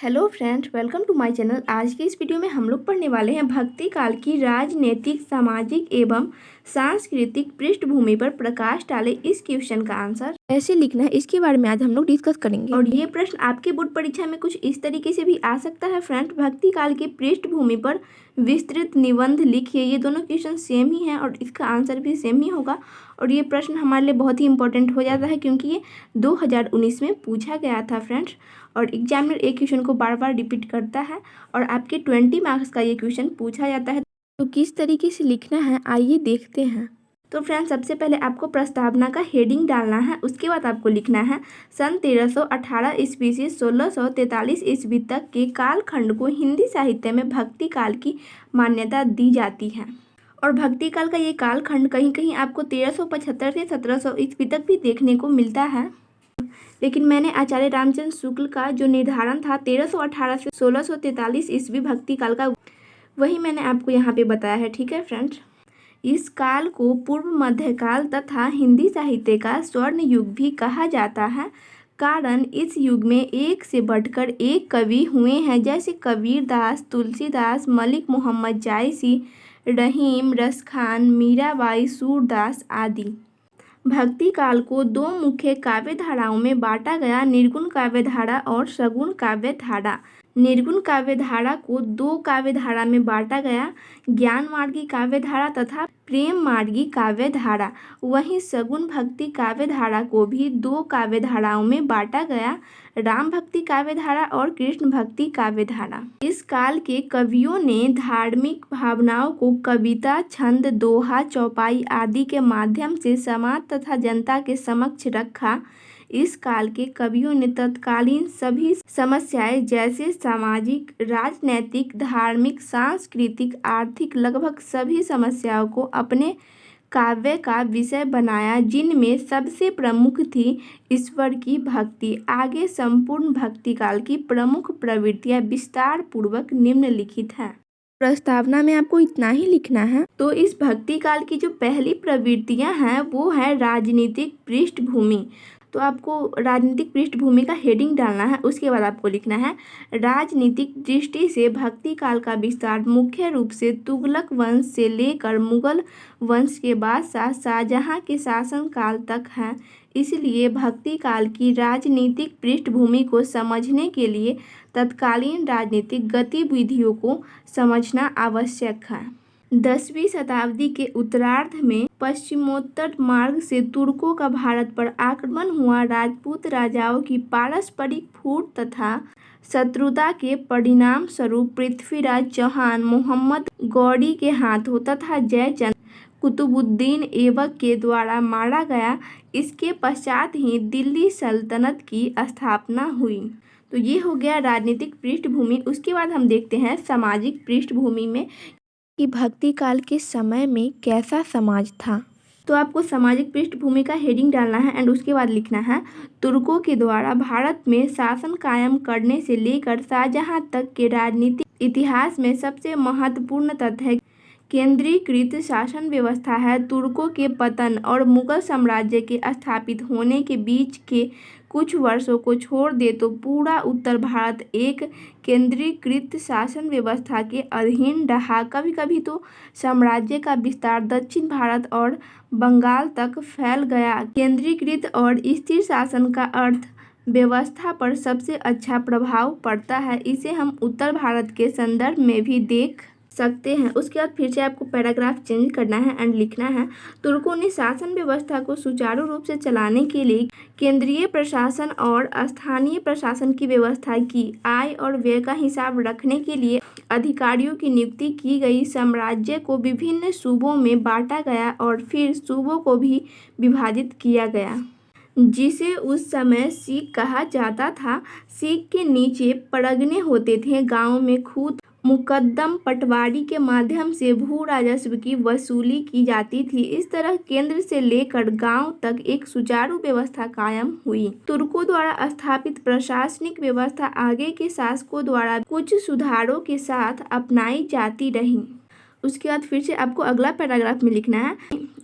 Hello friends, welcome to my channel. आज की इस वीडियो में हम लोग पढ़ने वाले हैं भक्ति काल की राजनीतिक, सामाजिक एवं सांस्कृतिक पृष्ठभूमि पर प्रकाश डाले इस क्वेश्चन का आंसर कैसे लिखना है, इसके बारे में आज हम लोग डिस्कस करेंगे। और ये प्रश्न आपके बोर्ड परीक्षा में कुछ इस तरीके से भी आ सकता है फ्रेंड्स। भक्ति काल की पृष्ठभूमि पर विस्तृत निबंध लिखिए। ये दोनों क्वेश्चन सेम ही हैं और इसका आंसर भी सेम ही होगा। और ये प्रश्न हमारे लिए बहुत ही इंपॉर्टेंट हो जाता है क्योंकि ये 2019 में पूछा गया था फ्रेंड्स। और एग्जामिनर एक क्वेश्चन को बार बार रिपीट करता है और आपके 20 मार्क्स का ये क्वेश्चन पूछा जाता है। तो किस तरीके से लिखना है आइए देखते हैं। तो फ्रेंड्स, सबसे पहले आपको प्रस्तावना का हेडिंग डालना है। उसके बाद आपको लिखना है सन 1318 ईस्वी से 1643 ईस्वी तक के कालखंड को हिंदी साहित्य में भक्ति काल की मान्यता दी जाती है। और भक्ति काल का ये कालखंड कहीं कहीं आपको 1375 से 1700 ईस्वी तक भी देखने को मिलता है, लेकिन मैंने आचार्य रामचंद्र शुक्ल का जो निर्धारण था 1318 से 1643 ईस्वी भक्ति काल का, वही मैंने आपको यहाँ पे बताया है। ठीक है फ्रेंड्स, इस काल को पूर्व मध्यकाल तथा हिंदी साहित्य का स्वर्ण युग भी कहा जाता है। कारण इस युग में एक से बढ़कर एक कवि हुए हैं, जैसे कबीरदास, तुलसीदास, मलिक मोहम्मद जायसी, रहीम, रसखान, मीराबाई, सूरदास आदि। भक्ति काल को दो मुख्य काव्य धाराओं में बांटा गया, निर्गुण काव्य धारा और सगुण काव्य धारा। निर्गुण काव्य धारा को दो काव्य धारा में बांटा गया, ज्ञान मार्गी काव्य धारा तथा प्रेम मार्गी काव्य धारा। वहीं सगुण भक्ति काव्य धारा को भी दो काव्य धाराओं में बांटा गया, राम भक्ति काव्य धारा और कृष्ण भक्ति काव्य धारा। इस काल के कवियों ने धार्मिक भावनाओं को कविता, छंद, दोहा, चौपाई आदि के माध्यम से समाज तथा जनता के समक्ष रखा। इस काल के कवियों ने तत्कालीन सभी समस्याएं जैसे सामाजिक, राजनैतिक, धार्मिक, सांस्कृतिक, आर्थिक लगभग सभी समस्याओं को अपने काव्य का विषय बनाया, जिनमें सबसे प्रमुख थी ईश्वर की भक्ति। आगे संपूर्ण भक्ति काल की प्रमुख प्रवृत्तियां विस्तार पूर्वक निम्नलिखित हैं। प्रस्तावना में आपको इतना ही लिखना है। तो इस भक्ति काल की जो पहली प्रवृत्तियां हैं वो है राजनीतिक पृष्ठभूमि। तो आपको राजनीतिक पृष्ठभूमि का हेडिंग डालना है। उसके बाद आपको लिखना है राजनीतिक दृष्टि से भक्ति काल का विस्तार मुख्य रूप से तुगलक वंश से लेकर मुगल वंश के बादशाह शाहजहां के शासन काल तक है। इसलिए भक्ति काल की राजनीतिक पृष्ठभूमि को समझने के लिए तत्कालीन राजनीतिक गतिविधियों को समझना आवश्यक है। 10वीं शताब्दी के उत्तरार्ध में पश्चिमोत्तर मार्ग से तुर्कों का भारत पर आक्रमण हुआ। राजपूत राजाओं की पारस्परिक फूट तथा शत्रुता के परिणाम स्वरूप पृथ्वीराज चौहान, मोहम्मद गौरी के हाथों तथा जयचंद कुतुबुद्दीन ऐबक के द्वारा मारा गया। इसके पश्चात ही दिल्ली सल्तनत की स्थापना हुई। तो ये हो गया राजनीतिक पृष्ठभूमि। उसके बाद हम देखते हैं सामाजिक पृष्ठभूमि में कि भक्ति काल के समय में कैसा समाज था। तो आपको सामाजिक पृष्ठभूमि का हेडिंग डालना है एंड उसके बाद लिखना है तुर्कों के द्वारा भारत में शासन कायम करने से लेकर शाहजहां तक के राजनीतिक इतिहास में सबसे महत्वपूर्ण तथ्य केंद्रीकृत शासन व्यवस्था है। तुर्कों के पतन और मुगल साम्राज्य के स्थापित होने के बीच के कुछ वर्षों को छोड़ दे तो पूरा उत्तर भारत एक केंद्रीकृत शासन व्यवस्था के अधीन रहा। कभी कभी तो साम्राज्य का विस्तार दक्षिण भारत और बंगाल तक फैल गया। केंद्रीकृत और स्थिर शासन का अर्थ व्यवस्था पर सबसे अच्छा प्रभाव पड़ता है। इसे हम उत्तर भारत के संदर्भ में भी देख सकते हैं। उसके बाद फिर से आपको पैराग्राफ चेंज करना है एंड लिखना है तुर्कों ने शासन व्यवस्था को सुचारू रूप से चलाने के लिए केंद्रीय प्रशासन और स्थानीय प्रशासन की व्यवस्था की। आय और व्यय का हिसाब रखने के लिए अधिकारियों की नियुक्ति की गई। साम्राज्य को विभिन्न सूबों में बांटा गया और फिर सूबों को भी विभाजित किया गया, जिसे उस समय सीक कहा जाता था। सीक के नीचे परगने होते थे। गाँव में खूद मुकद्दम पटवारी के माध्यम से भू राजस्व की वसूली की जाती थी। इस तरह केंद्र से लेकर गांव तक एक सुचारू व्यवस्था कायम हुई। तुर्कों द्वारा स्थापित प्रशासनिक व्यवस्था आगे के शासकों द्वारा कुछ सुधारों के साथ अपनाई जाती रही। उसके बाद फिर से आपको अगला पैराग्राफ में लिखना है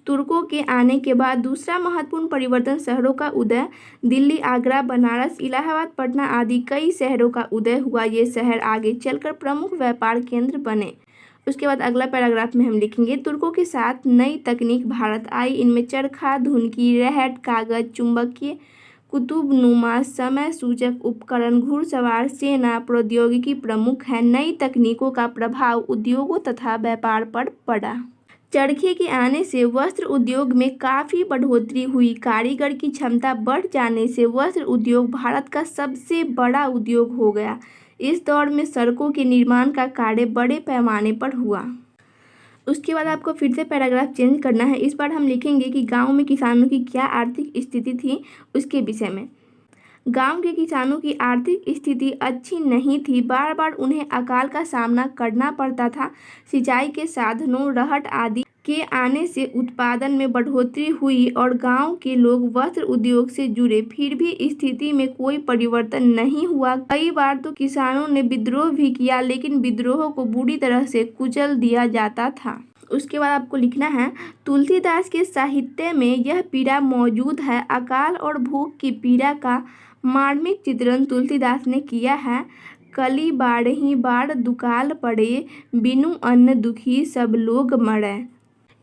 तुर्कों के आने के बाद दूसरा महत्वपूर्ण परिवर्तन शहरों का उदय, दिल्ली, आगरा, बनारस, इलाहाबाद, पटना आदि कई शहरों का उदय हुआ। ये शहर आगे चलकर प्रमुख व्यापार केंद्र बने। उसके बाद अगला पैराग्राफ में हम लिखेंगे, तुर्कों के साथ नई तकनीक भारत आई। इनमें चरखा, धुनकी, रहट, कागज, चुंबकीय कुतुबनुमा समय सूचक उपकरण, घुड़सवार सेना प्रौद्योगिकी प्रमुख है। नई तकनीकों का प्रभाव उद्योगों तथा व्यापार पर पड़ा। चरखे के आने से वस्त्र उद्योग में काफ़ी बढ़ोतरी हुई। कारीगर की क्षमता बढ़ जाने से वस्त्र उद्योग भारत का सबसे बड़ा उद्योग हो गया। इस दौर में सड़कों के निर्माण का कार्य बड़े पैमाने पर हुआ। उसके बाद आपको फिर से पैराग्राफ चेंज करना है। इस बार हम लिखेंगे कि गांव में किसानों की क्या आर्थिक स्थिति थी उसके विषय में। गांव के किसानों की आर्थिक स्थिति अच्छी नहीं थी। बार बार उन्हें अकाल का सामना करना पड़ता था। सिंचाई के साधनों, रहट आदि के आने से उत्पादन में बढ़ोतरी हुई और गांव के लोग वस्त्र उद्योग से जुड़े। फिर भी स्थिति में कोई परिवर्तन नहीं हुआ। कई बार तो किसानों ने विद्रोह भी किया, लेकिन विद्रोह को बुरी तरह से कुचल दिया जाता था। उसके बाद आपको लिखना है, तुलसीदास के साहित्य में यह पीड़ा मौजूद है। अकाल और भूख की पीड़ा का मार्मिक चित्रण तुलसीदास ने किया है। कली बाढ़हि बाढ़ दुकाल पड़े, बिनु अन्न दुखी सब लोग मरे।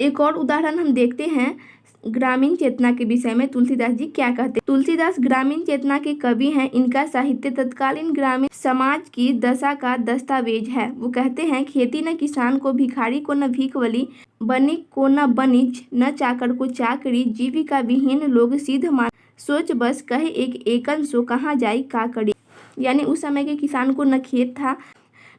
एक और उदाहरण हम देखते हैं ग्रामीण चेतना के विषय में तुलसीदास जी क्या कहते हैं। तुलसीदास ग्रामीण चेतना के कवि हैं। इनका साहित्य तत्कालीन ग्रामीण समाज की दशा का दस्तावेज है। वो कहते हैं, खेती न किसान को भिखारी को न भीखवली, बनिक को न बनिज, न चाकर को चाकरी, जीविका विहीन लोग सिद्ध मान, सोच बस कहे एक एकन सो कहाँ जाई काकड़ी। यानी उस समय के किसान को न खेत था,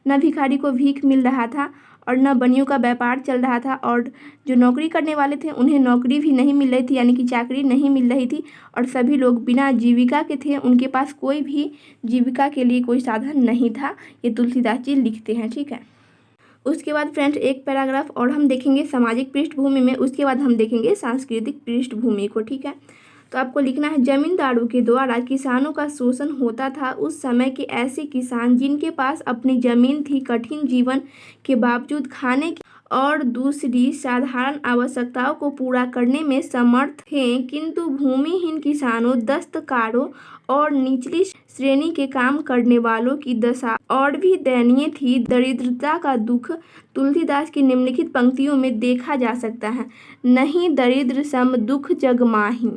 न भिखारी को भीख मिल रहा था और न बनियों का व्यापार चल रहा था, और जो नौकरी करने वाले थे उन्हें नौकरी भी नहीं मिल रही थी, यानी कि चाकरी नहीं मिल रही थी, और सभी लोग बिना जीविका के थे। उनके पास कोई भी जीविका के लिए कोई साधन नहीं था। ये तुलसीदास जी लिखते हैं, ठीक है। उसके बाद फ्रेंड्स एक पैराग्राफ और हम देखेंगे सामाजिक पृष्ठभूमि में। उसके बाद हम देखेंगे सांस्कृतिक पृष्ठभूमि को, ठीक है। तो आपको लिखना है, जमींदारों के द्वारा किसानों का शोषण होता था। उस समय के ऐसे किसान जिनके पास अपनी जमीन थी, कठिन जीवन के बावजूद खाने की और दूसरी साधारण आवश्यकताओं को पूरा करने में समर्थ थे, किंतु भूमिहीन किसानों, दस्तकारों और निचली श्रेणी के काम करने वालों की दशा और भी दयनीय थी। दरिद्रता का दुख तुलसीदास की निम्नलिखित पंक्तियों में देखा जा सकता है, नहीं दरिद्र सम दुख जग माही।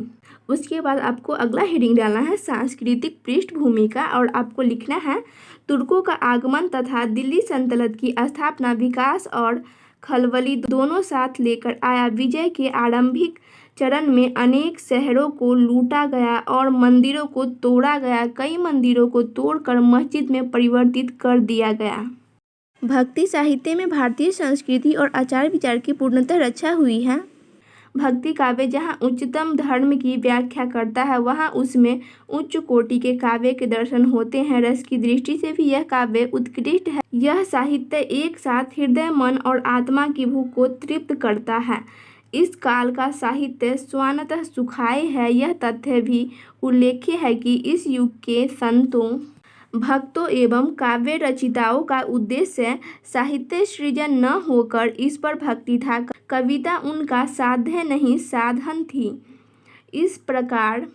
उसके बाद आपको अगला हेडिंग डालना है सांस्कृतिक पृष्ठभूमि का, और आपको लिखना है, तुर्कों का आगमन तथा दिल्ली सल्तनत की स्थापना विकास और खलबली दोनों साथ लेकर आया। विजय के आरंभिक चरण में अनेक शहरों को लूटा गया और मंदिरों को तोड़ा गया। कई मंदिरों को तोड़कर मस्जिद में परिवर्तित कर दिया गया। भक्ति साहित्य में भारतीय संस्कृति और आचार विचार की पूर्णतः रक्षा हुई है। भक्ति काव्य जहाँ उच्चतम धर्म की व्याख्या करता है, वहाँ उसमें उच्च कोटि के काव्य के दर्शन होते हैं। रस की दृष्टि से भी यह काव्य उत्कृष्ट है। यह साहित्य एक साथ हृदय, मन और आत्मा की भूख को तृप्त करता है। इस काल का साहित्य स्वान्तः सुखाय है। यह तथ्य भी उल्लेख्य है कि इस युग के संतों, भक्तों एवं काव्य रचिताओं का उद्देश्य साहित्य सृजन न होकर ईश्वर भक्ति था। कविता उनका साध्य नहीं, साधन थी। इस प्रकार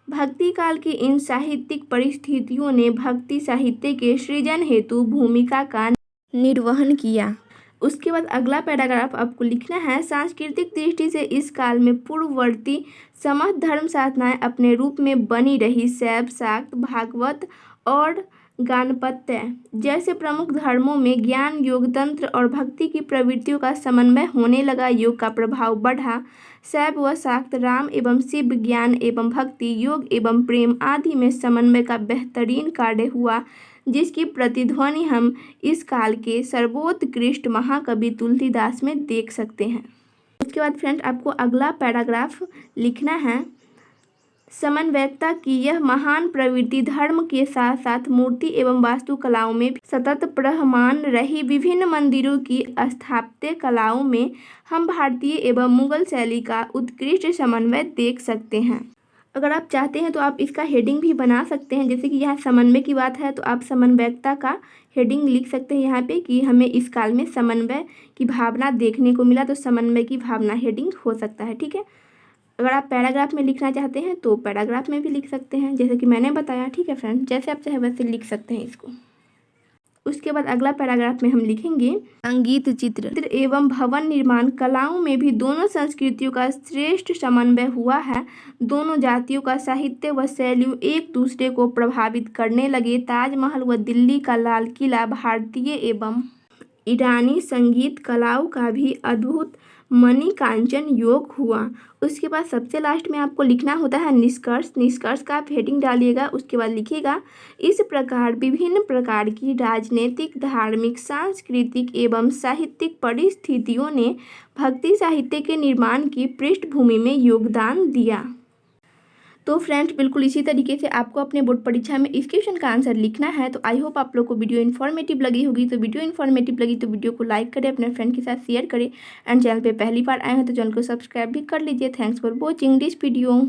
भक्ति काल की इन साहित्यिक परिस्थितियों ने भक्ति साहित्य के सृजन हेतु भूमिका का निर्वहन किया। उसके बाद अगला पैराग्राफ आपको लिखना है, सांस्कृतिक दृष्टि से इस काल में पूर्ववर्ती समस्त धर्म साधनाएं अपने रूप में बनी रही। शैव, शाक्त, भागवत और गाणपत्य जैसे प्रमुख धर्मों में ज्ञान, योग, तंत्र और भक्ति की प्रवृत्तियों का समन्वय होने लगा। योग का प्रभाव बढ़ा। शैव व शाक्त, राम एवं शिव, ज्ञान एवं भक्ति, योग एवं प्रेम आदि में समन्वय का बेहतरीन कार्य हुआ, जिसकी प्रतिध्वनि हम इस काल के सर्वोत्कृष्ट महाकवि तुलसीदास में देख सकते हैं। उसके बाद फ्रेंड आपको अगला पैराग्राफ लिखना है, समन्वयकता की यह महान प्रवृत्ति धर्म के साथ साथ मूर्ति एवं वास्तुकलाओं में भी सतत प्रहमान रही। विभिन्न मंदिरों की स्थापत्य कलाओं में हम भारतीय एवं मुगल शैली का उत्कृष्ट समन्वय देख सकते हैं। अगर आप चाहते हैं तो आप इसका हेडिंग भी बना सकते हैं, जैसे कि यहाँ समन्वय की बात है तो आप समन्वयकता का हेडिंग लिख सकते हैं यहाँ पे कि हमें इस काल में समन्वय की भावना देखने को मिला, तो समन्वय की भावना हेडिंग हो सकता है। ठीक है, अगर आप पैराग्राफ में लिखना चाहते हैं तो पैराग्राफ में भी लिख सकते हैं, जैसे कि मैंने बताया। ठीक है फ्रेंड, जैसे आप चाहे वैसे लिख सकते हैं इसको। उसके बाद अगला पैराग्राफ में हम लिखेंगे संगीत, चित्र एवं भवन निर्माण कलाओं में भी दोनों संस्कृतियों का श्रेष्ठ समन्वय हुआ है। दोनों जातियों का साहित्य व शैली एक दूसरे को प्रभावित करने लगे। ताजमहल व दिल्ली का लाल किला भारतीय एवं ईरानी संगीत कलाओं का भी अद्भुत मणिकांचन योग हुआ। उसके बाद सबसे लास्ट में आपको लिखना होता है निष्कर्ष। निष्कर्ष का आप हेडिंग डालिएगा, उसके बाद लिखिएगा इस प्रकार विभिन्न प्रकार की राजनीतिक, धार्मिक, सांस्कृतिक एवं साहित्यिक परिस्थितियों ने भक्ति साहित्य के निर्माण की पृष्ठभूमि में योगदान दिया। तो फ्रेंड्स, बिल्कुल इसी तरीके से आपको अपने बोर्ड परीक्षा में इस क्वेश्चन का आंसर लिखना है। तो आई होप आप लोग को वीडियो इन्फॉर्मेटिव लगी होगी। तो वीडियो इन्फॉर्मेटिव लगी तो वीडियो को लाइक करें, अपने फ्रेंड के साथ शेयर करें, एंड चैनल पे पहली बार आए हैं तो चैनल को सब्सक्राइब भी कर लीजिए। Thanks for watching this video.